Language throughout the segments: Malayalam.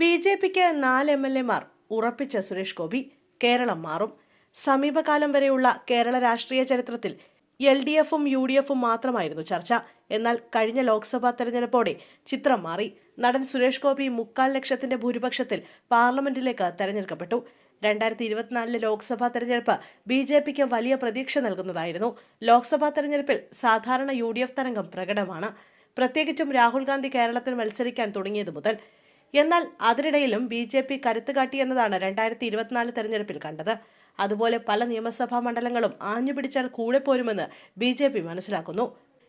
ബി.ജെ.പിക്ക് 4 MLA-മാർ ഉറപ്പിച്ച സുരേഷ് ഗോപി. കേരളം മാറും. സമീപകാലം വരെയുള്ള കേരള രാഷ്ട്രീയ ചരിത്രത്തിൽ LDF-ഉം UDF-ഉം മാത്രമായിരുന്നു ചർച്ച. എന്നാൽ കഴിഞ്ഞ ലോക്സഭാ തെരഞ്ഞെടുപ്പോടെ ചിത്രം മാറി. നടൻ സുരേഷ് ഗോപി 3,00,000-ത്തിന്റെ ഭൂരിപക്ഷത്തിൽ പാർലമെന്റിലേക്ക് തെരഞ്ഞെടുക്കപ്പെട്ടു. 2024 ലോക്സഭാ തെരഞ്ഞെടുപ്പ് ബി.ജെ.പിക്ക് വലിയ പ്രതീക്ഷ നൽകുന്നതായിരുന്നു. ലോക്സഭാ തെരഞ്ഞെടുപ്പിൽ സാധാരണ UDF തരംഗം പ്രകടമാണ്, പ്രത്യേകിച്ചും രാഹുൽ ഗാന്ധി കേരളത്തിൽ മത്സരിക്കാൻ തുടങ്ങിയതു മുതൽ. എന്നാൽ അതിനിടയിലും ബി.ജെ.പി കരുത്ത് കാട്ടിയെന്നതാണ് 2024 തെരഞ്ഞെടുപ്പിൽ കണ്ടത്. അതുപോലെ പല നിയമസഭാ മണ്ഡലങ്ങളും ആഞ്ഞുപിടിച്ചാൽ കൂടെ പോരുമെന്ന് ബി.ജെ.പി മനസ്സിലാക്കുന്നു.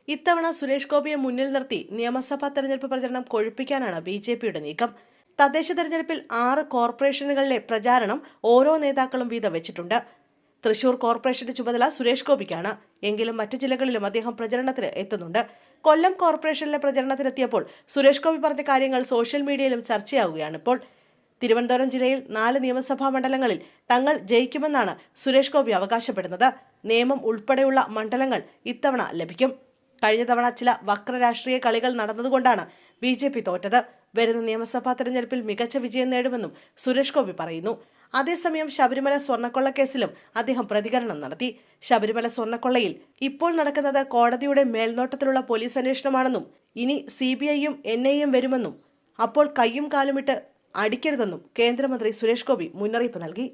ഇത്തവണ സുരേഷ് ഗോപിയെ മുന്നിൽ നിർത്തി നിയമസഭാ തെരഞ്ഞെടുപ്പ് പ്രചരണം കൊഴുപ്പിക്കാനാണ് ബി.ജെ.പിയുടെ നീക്കം. തദ്ദേശ തെരഞ്ഞെടുപ്പിൽ 6 കോർപ്പറേഷനുകളിലെ പ്രചാരണം ഓരോ നേതാക്കളും വീതം വെച്ചിട്ടുണ്ട്. തൃശൂർ കോർപ്പറേഷന്റെ ചുമതല സുരേഷ് ഗോപിക്കാണ്. എങ്കിലും മറ്റു ജില്ലകളിലും അദ്ദേഹം പ്രചരണത്തിന് എത്തുന്നുണ്ട്. കൊല്ലം കോർപ്പറേഷനിലെ പ്രചരണത്തിനെത്തിയപ്പോൾ സുരേഷ് ഗോപി പറഞ്ഞ കാര്യങ്ങൾ സോഷ്യൽ മീഡിയയിലും ചർച്ചയാവുകയാണിപ്പോൾ. തിരുവനന്തപുരം ജില്ലയിൽ 4 നിയമസഭാ മണ്ഡലങ്ങളിൽ തങ്ങൾ ജയിക്കുമെന്നാണ് സുരേഷ് ഗോപി അവകാശപ്പെടുന്നത്. നേമം ഉൾപ്പെടെയുള്ള മണ്ഡലങ്ങൾ ഇത്തവണ ലഭിക്കും. കഴിഞ്ഞ തവണ ചില വക്ര രാഷ്ട്രീയ കളികൾ നടന്നതുകൊണ്ടാണ് ബി.ജെ.പി തോറ്റത്. വരുന്ന നിയമസഭാ തെരഞ്ഞെടുപ്പിൽ മികച്ച വിജയം നേടുമെന്നും സുരേഷ് ഗോപി പറയുന്നു. അതേസമയം ശബരിമല സ്വർണ്ണക്കൊള്ളക്കേസിലും അദ്ദേഹം പ്രതികരണം നടത്തി. ശബരിമല സ്വർണ്ണക്കൊള്ളയിൽ ഇപ്പോൾ നടക്കുന്നത് കോടതിയുടെ മേൽനോട്ടത്തിലുള്ള പോലീസ് അന്വേഷണമാണെന്നും ഇനി CBI-യും NIA-യും വരുമെന്നും അപ്പോൾ കയ്യും കാലുമിട്ട് അടിക്കരുതെന്നും കേന്ദ്രമന്ത്രി സുരേഷ് ഗോപി മുന്നറിയിപ്പ് നൽകി.